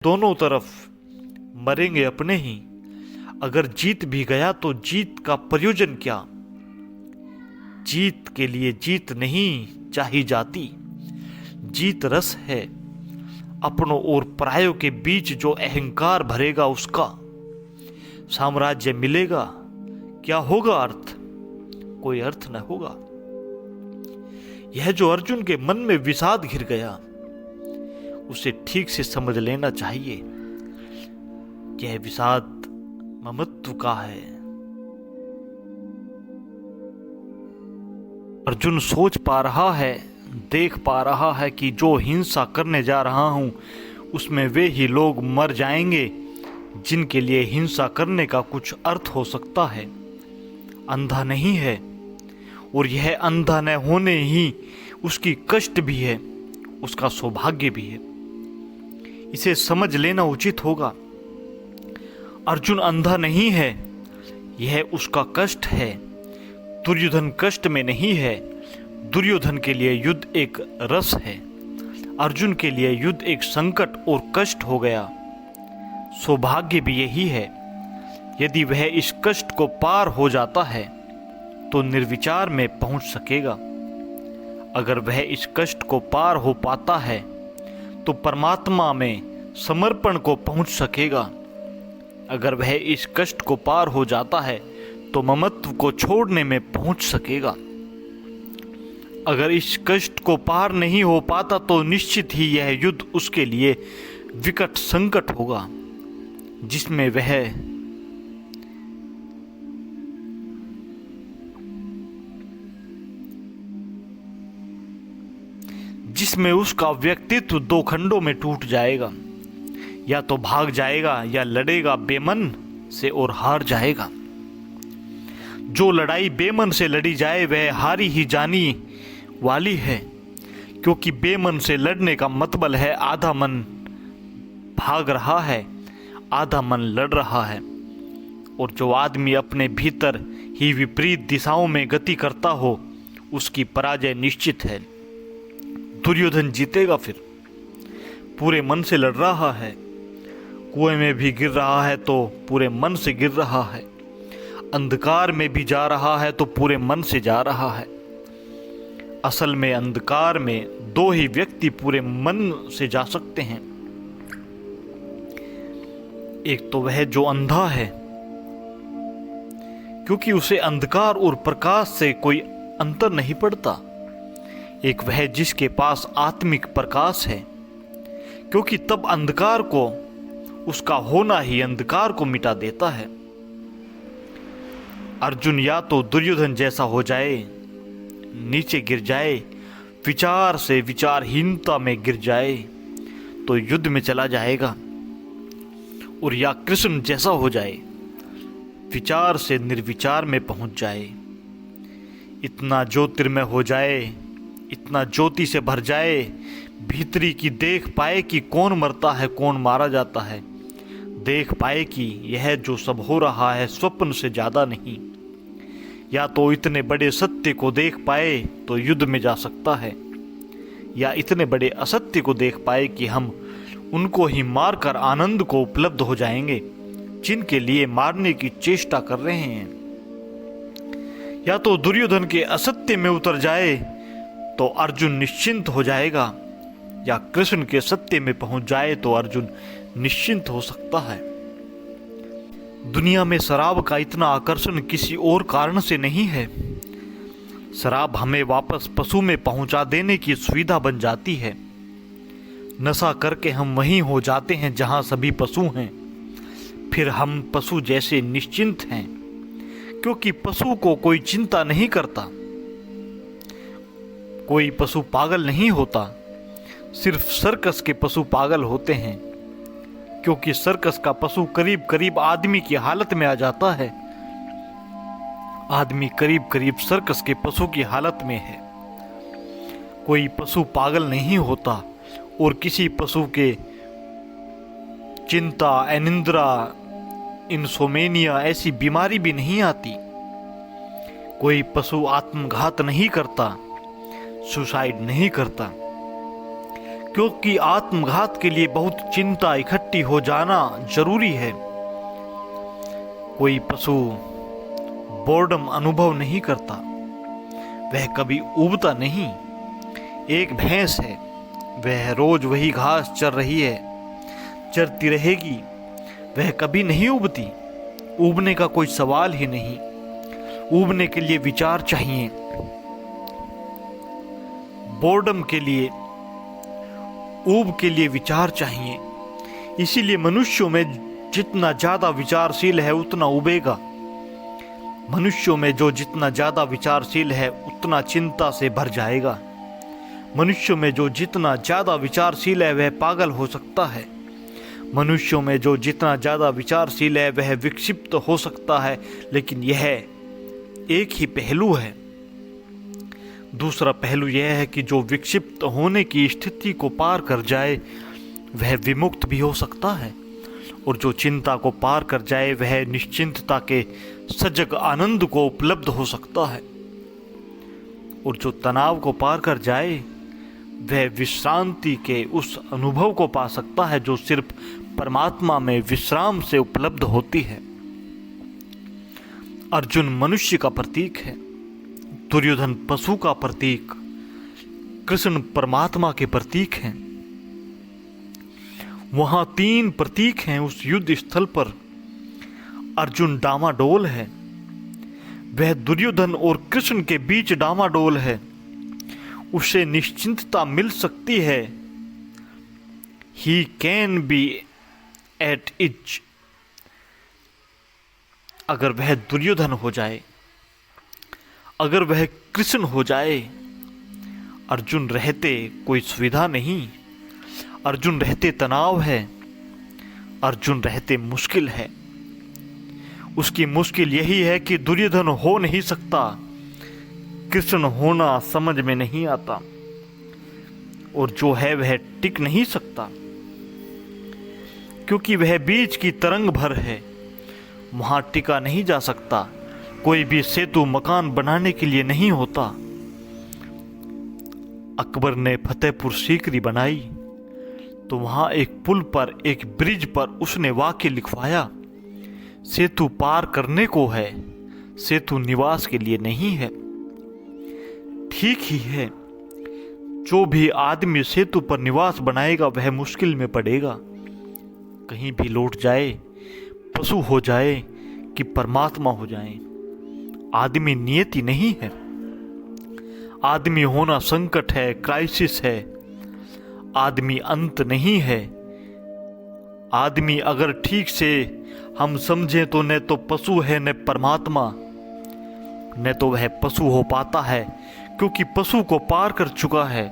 दोनों तरफ मरेंगे अपने ही। अगर जीत भी गया तो जीत का प्रयोजन क्या? जीत के लिए जीत नहीं चाही जाती। जीत रस है अपनों और परायों के बीच, जो अहंकार भरेगा उसका साम्राज्य मिलेगा। क्या होगा अर्थ? कोई अर्थ न होगा। यह जो अर्जुन के मन में विषाद घिर गया, उसे ठीक से समझ लेना चाहिए। यह विषाद ममत्व का है। अर्जुन सोच पा रहा है, देख पा रहा है कि जो हिंसा करने जा रहा हूं उसमें वे ही लोग मर जाएंगे जिनके लिए हिंसा करने का कुछ अर्थ हो सकता है। अंधा नहीं है, और यह अंधा न होने ही उसकी कष्ट भी है, उसका सौभाग्य भी है। इसे समझ लेना उचित होगा। अर्जुन अंधा नहीं है, यह उसका कष्ट है। दुर्योधन कष्ट में नहीं है। दुर्योधन के लिए युद्ध एक रस है, अर्जुन के लिए युद्ध एक संकट और कष्ट हो गया। सौभाग्य भी यही है। यदि वह इस कष्ट को पार हो जाता है तो निर्विचार में पहुंच सकेगा। अगर वह इस कष्ट को पार हो पाता है तो परमात्मा में समर्पण को पहुंच सकेगा। अगर वह इस कष्ट को पार हो जाता है तो ममत्व को छोड़ने में पहुंच सकेगा। अगर इस कष्ट को पार नहीं हो पाता तो निश्चित ही यह युद्ध उसके लिए विकट संकट होगा, जिसमें उसका व्यक्तित्व दो खंडों में टूट जाएगा। या तो भाग जाएगा या लड़ेगा बेमन से और हार जाएगा। जो लड़ाई बेमन से लड़ी जाए वह हारी ही जानी वाली है, क्योंकि बेमन से लड़ने का मतलब है आधा मन भाग रहा है, आधा मन लड़ रहा है। और जो आदमी अपने भीतर ही विपरीत दिशाओं में गति करता हो उसकी पराजय निश्चित है। दुर्योधन जीतेगा, फिर पूरे मन से लड़ रहा है। कुएं में भी गिर रहा है तो पूरे मन से गिर रहा है। अंधकार में भी जा रहा है तो पूरे मन से जा रहा है। असल में अंधकार में दो ही व्यक्ति पूरे मन से जा सकते हैं। एक तो वह जो अंधा है, क्योंकि उसे अंधकार और प्रकाश से कोई अंतर नहीं पड़ता। एक वह जिसके पास आत्मिक प्रकाश है, क्योंकि तब अंधकार को, उसका होना ही अंधकार को मिटा देता है। अर्जुन या तो दुर्योधन जैसा हो जाए, नीचे गिर जाए, विचार से विचारहीनता में गिर जाए तो युद्ध में चला जाएगा, और या कृष्ण जैसा हो जाए, विचार से निर्विचार में पहुंच जाए। इतना ज्योतिर्मय हो जाए, इतना ज्योति से भर जाए, भीतरी की देख पाए कि कौन मरता है कौन मारा जाता है। देख पाए कि यह जो सब हो रहा है स्वप्न से ज्यादा नहीं। या तो इतने बड़े सत्य को देख पाए तो युद्ध में जा सकता है, या इतने बड़े असत्य को देख पाए कि हम उनको ही मारकर आनंद को उपलब्ध हो जाएंगे जिनके लिए मारने की चेष्टा कर रहे हैं। या तो दुर्योधन के असत्य में उतर जाए तो अर्जुन निश्चिंत हो जाएगा, या कृष्ण के सत्य में पहुंच जाए तो अर्जुन निश्चिंत हो सकता है। दुनिया में शराब का इतना आकर्षण किसी और कारण से नहीं है। शराब हमें वापस पशु में पहुंचा देने की सुविधा बन जाती है। नशा करके हम वहीं हो जाते हैं जहां सभी पशु हैं। फिर हम पशु जैसे निश्चिंत हैं, क्योंकि पशु को कोई चिंता नहीं करता। कोई पशु पागल नहीं होता, सिर्फ सर्कस के पशु पागल होते हैं, क्योंकि सर्कस का पशु करीब करीब आदमी की हालत में आ जाता है। आदमी करीब करीब सर्कस के पशु की हालत में है। कोई पशु पागल नहीं होता, और किसी पशु के चिंता, अनिद्रा, इंसोमेनिया ऐसी बीमारी भी नहीं आती। कोई पशु आत्मघात नहीं करता, सुसाइड नहीं करता, क्योंकि आत्मघात के लिए बहुत चिंता इकट्ठी इकट्ठी हो जाना जरूरी है। कोई पशु बोर्डम अनुभव नहीं करता, वह कभी ऊबता नहीं। एक भैंस है, वह रोज वही घास चर रही है, चरती रहेगी, वह कभी नहीं ऊबती। ऊबने का कोई सवाल ही नहीं। ऊबने के लिए विचार चाहिए, बोर्डम के लिए, ऊब के लिए विचार चाहिए। इसीलिए मनुष्यों में जितना ज्यादा विचारशील है उतना उबेगा। मनुष्यों में जो जितना ज्यादा विचारशील है उतना चिंता से भर जाएगा। मनुष्यों में जो जितना ज्यादा विचारशील है वह पागल हो सकता है। मनुष्यों में जो जितना ज्यादा विचारशील है वह विक्षिप्त हो सकता है। लेकिन यह एक ही पहलू है। दूसरा पहलू यह है कि जो विक्षिप्त होने की स्थिति को पार कर जाए वह विमुक्त भी हो सकता है, और जो चिंता को पार कर जाए वह निश्चिंतता के सजग आनंद को उपलब्ध हो सकता है, और जो तनाव को पार कर जाए वह विश्रांति के उस अनुभव को पा सकता है जो सिर्फ परमात्मा में विश्राम से उपलब्ध होती है। अर्जुन मनुष्य का प्रतीक है, दुर्योधन पशु का प्रतीक, कृष्ण परमात्मा के प्रतीक हैं। वहां 3 प्रतीक हैं उस युद्ध स्थल पर। अर्जुन डामाडोल है, वह दुर्योधन और कृष्ण के बीच डामाडोल है। उसे निश्चिंतता मिल सकती है। He can be at ease. अगर वह दुर्योधन हो जाए, अगर वह कृष्ण हो जाए, अर्जुन रहते कोई सुविधा नहीं, अर्जुन रहते तनाव है, अर्जुन रहते मुश्किल है। उसकी मुश्किल यही है कि दुर्योधन हो नहीं सकता, कृष्ण होना समझ में नहीं आता, और जो है वह टिक नहीं सकता, क्योंकि वह बीच की तरंग भर है, वहां टिका नहीं जा सकता। कोई भी सेतु मकान बनाने के लिए नहीं होता। अकबर ने फतेहपुर सीकरी बनाई तो वहां एक पुल पर, एक ब्रिज पर उसने वाक्य लिखवाया, सेतु पार करने को है, सेतु निवास के लिए नहीं है। ठीक ही है, जो भी आदमी सेतु पर निवास बनाएगा वह मुश्किल में पड़ेगा। कहीं भी लौट जाए, पशु हो जाए कि परमात्मा हो जाए, आदमी नियति नहीं है। आदमी होना संकट है, क्राइसिस है। आदमी अंत नहीं है। आदमी अगर ठीक से हम समझें तो न तो पशु है न परमात्मा, न तो वह पशु हो पाता है क्योंकि पशु को पार कर चुका है,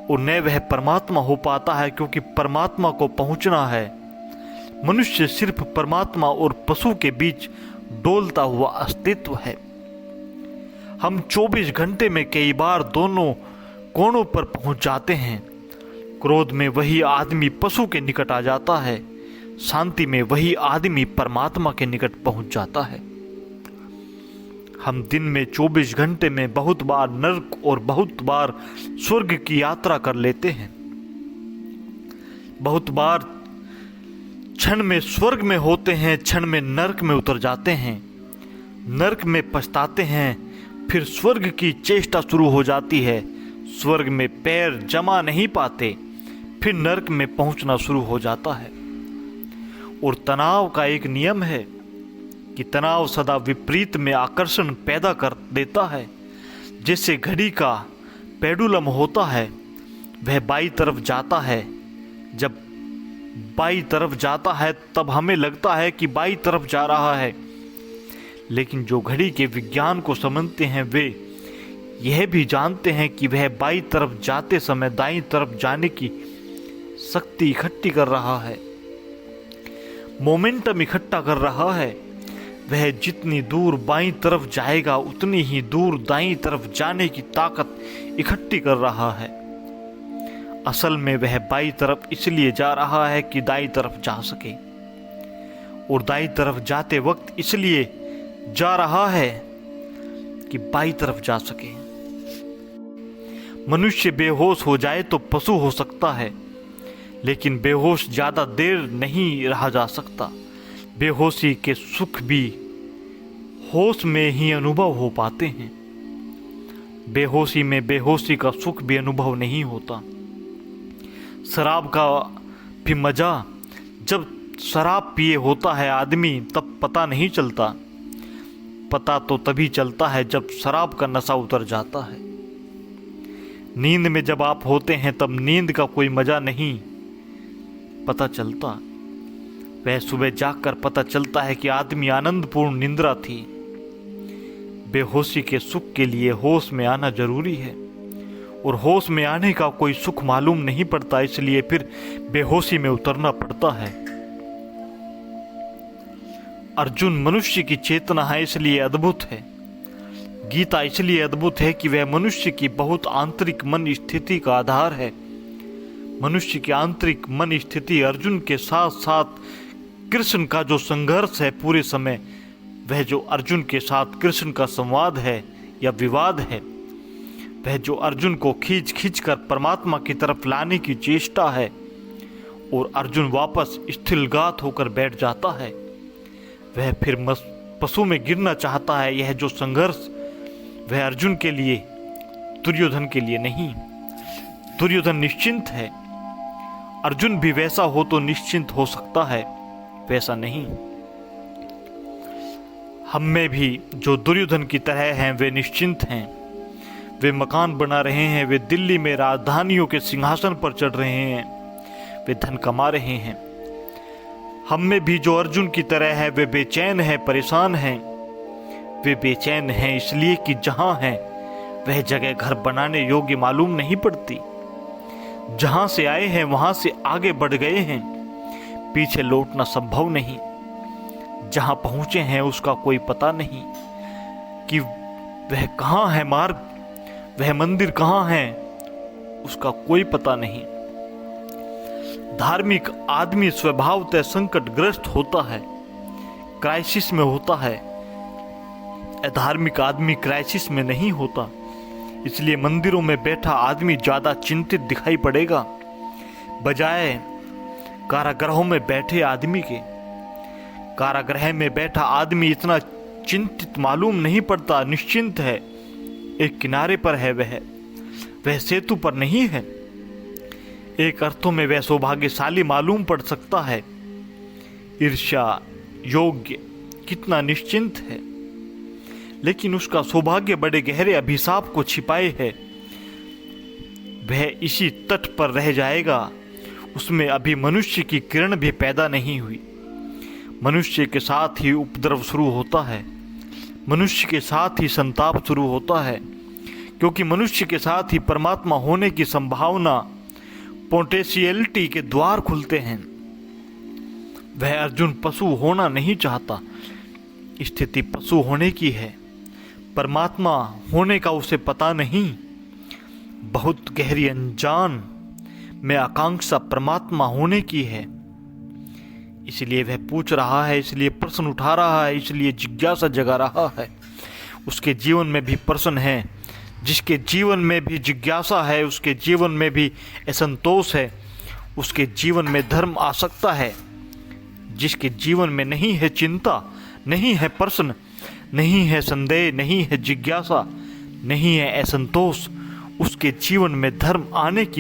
और न वह परमात्मा हो पाता है क्योंकि परमात्मा को पहुंचना है। मनुष्य सिर्फ परमात्मा और पशु के बीच डोलता हुआ अस्तित्व है। हम 24 घंटे में कई बार दोनों कोणों पर पहुंच जाते हैं। क्रोध में वही आदमी पशु के निकट आ जाता है, शांति में वही आदमी परमात्मा के निकट पहुंच जाता है। हम दिन में 24 घंटे में बहुत बार नरक और बहुत बार स्वर्ग की यात्रा कर लेते हैं। बहुत बार क्षण में स्वर्ग में होते हैं, क्षण में नरक में उतर जाते हैं। नरक में पछताते हैं, फिर स्वर्ग की चेष्टा शुरू हो जाती है। स्वर्ग में पैर जमा नहीं पाते, फिर नरक में पहुंचना शुरू हो जाता है। और तनाव का एक नियम है कि तनाव सदा विपरीत में आकर्षण पैदा कर देता है। जैसे घड़ी का पेंडुलम होता है, वह बाई तरफ जाता है। जब बाई तरफ जाता है तब हमें लगता है कि बाई तरफ जा रहा है, लेकिन जो घड़ी के विज्ञान को समझते हैं वे यह भी जानते हैं कि वह बाई तरफ जाते समय दाईं तरफ जाने की शक्ति इकट्ठी कर रहा है, मोमेंटम इकट्ठा कर रहा है। वह जितनी दूर बाईं तरफ जाएगा उतनी ही दूर दाईं तरफ जाने की ताकत इकट्ठी कर रहा है। असल में वह बाईं तरफ इसलिए जा रहा है कि दाईं तरफ जा सके, और दाईं तरफ जाते वक्त इसलिए जा रहा है कि बाईं तरफ जा सके। मनुष्य बेहोश हो जाए तो पशु हो सकता है, लेकिन बेहोश ज़्यादा देर नहीं रहा जा सकता। बेहोशी के सुख भी होश में ही अनुभव हो पाते हैं। बेहोशी में बेहोशी का सुख भी अनुभव नहीं होता। शराब का भी मज़ा जब शराब पिए होता है आदमी तब पता नहीं चलता। पता तो तभी चलता है जब शराब का नशा उतर जाता है। नींद में जब आप होते हैं तब नींद का कोई मज़ा नहीं पता चलता। वह सुबह जागकर पता चलता है कि आदमी आनंदपूर्ण निंद्रा थी। बेहोशी के सुख के लिए होश में आना जरूरी है, और होश में आने का कोई सुख मालूम नहीं पड़ता, इसलिए फिर बेहोशी में उतरना पड़ता है। अर्जुन मनुष्य की चेतना है इसलिए अद्भुत है। गीता इसलिए अद्भुत है कि वह मनुष्य की बहुत आंतरिक मन स्थिति का आधार है। मनुष्य की आंतरिक मन स्थिति अर्जुन के साथ साथ कृष्ण का जो संघर्ष है पूरे समय, वह जो अर्जुन के साथ कृष्ण का संवाद है या विवाद है, वह जो अर्जुन को खींच खींच कर परमात्मा की तरफ लाने की चेष्टा है और अर्जुन वापस स्थिरगात होकर बैठ जाता है, वह फिर पशु में गिरना चाहता है। यह जो संघर्ष वह अर्जुन के लिए, दुर्योधन के लिए नहीं। दुर्योधन निश्चिंत है, अर्जुन भी वैसा हो तो निश्चिंत हो सकता है, वैसा नहीं। हम में भी जो दुर्योधन की तरह हैं वे निश्चिंत हैं। वे मकान बना रहे हैं, वे दिल्ली में राजधानियों के सिंहासन पर चढ़ रहे हैं, वे धन कमा रहे हैं। हम में भी जो अर्जुन की तरह है वे बेचैन है, परेशान हैं। वे बेचैन हैं इसलिए कि जहां हैं वह जगह घर बनाने योग्य मालूम नहीं पड़ती। जहां से आए हैं वहां से आगे बढ़ गए हैं, पीछे लौटना संभव नहीं। जहां पहुंचे हैं उसका कोई पता नहीं कि वह कहां है मार्ग, वह मंदिर कहां है, उसका कोई पता नहीं। धार्मिक आदमी स्वभावतः संकटग्रस्त होता है, क्राइसिस में होता है। अधार्मिक आदमी क्राइसिस में नहीं होता, इसलिए मंदिरों में बैठा आदमी ज्यादा चिंतित दिखाई पड़ेगा बजाय कारागृहों में बैठे आदमी के। कारागृह में बैठा आदमी इतना चिंतित मालूम नहीं पड़ता, निश्चिंत है, एक किनारे पर है, वह सेतु पर नहीं है। एक अर्थों में वह सौभाग्यशाली मालूम पड़ सकता है। ईर्ष्या योग्य कितना निश्चिंत है, लेकिन उसका सौभाग्य बड़े गहरे अभिशाप को छिपाए है। वह इसी तट पर रह जाएगा, उसमें अभी मनुष्य की किरण भी पैदा नहीं हुई। मनुष्य के साथ ही उपद्रव शुरू होता है, मनुष्य के साथ ही संताप शुरू होता है, क्योंकि मनुष्य के साथ ही परमात्मा होने की संभावना, पोटेंशियलिटी के द्वार खुलते हैं। वह अर्जुन पशु होना नहीं चाहता, स्थिति पशु होने की है, परमात्मा होने का उसे पता नहीं। बहुत गहरी अनजान में आकांक्षा परमात्मा होने की है, इसलिए वह पूछ रहा है, इसलिए प्रश्न उठा रहा है, इसलिए जिज्ञासा जगा रहा है। उसके जीवन में भी प्रश्न है, जिसके जीवन में भी जिज्ञासा है उसके जीवन में भी असंतोष है, उसके जीवन में धर्म आ सकता है। जिसके जीवन में नहीं है चिंता, नहीं है प्रश्न, नहीं है संदेह, नहीं है जिज्ञासा, नहीं है असंतोष, उसके जीवन में धर्म आने की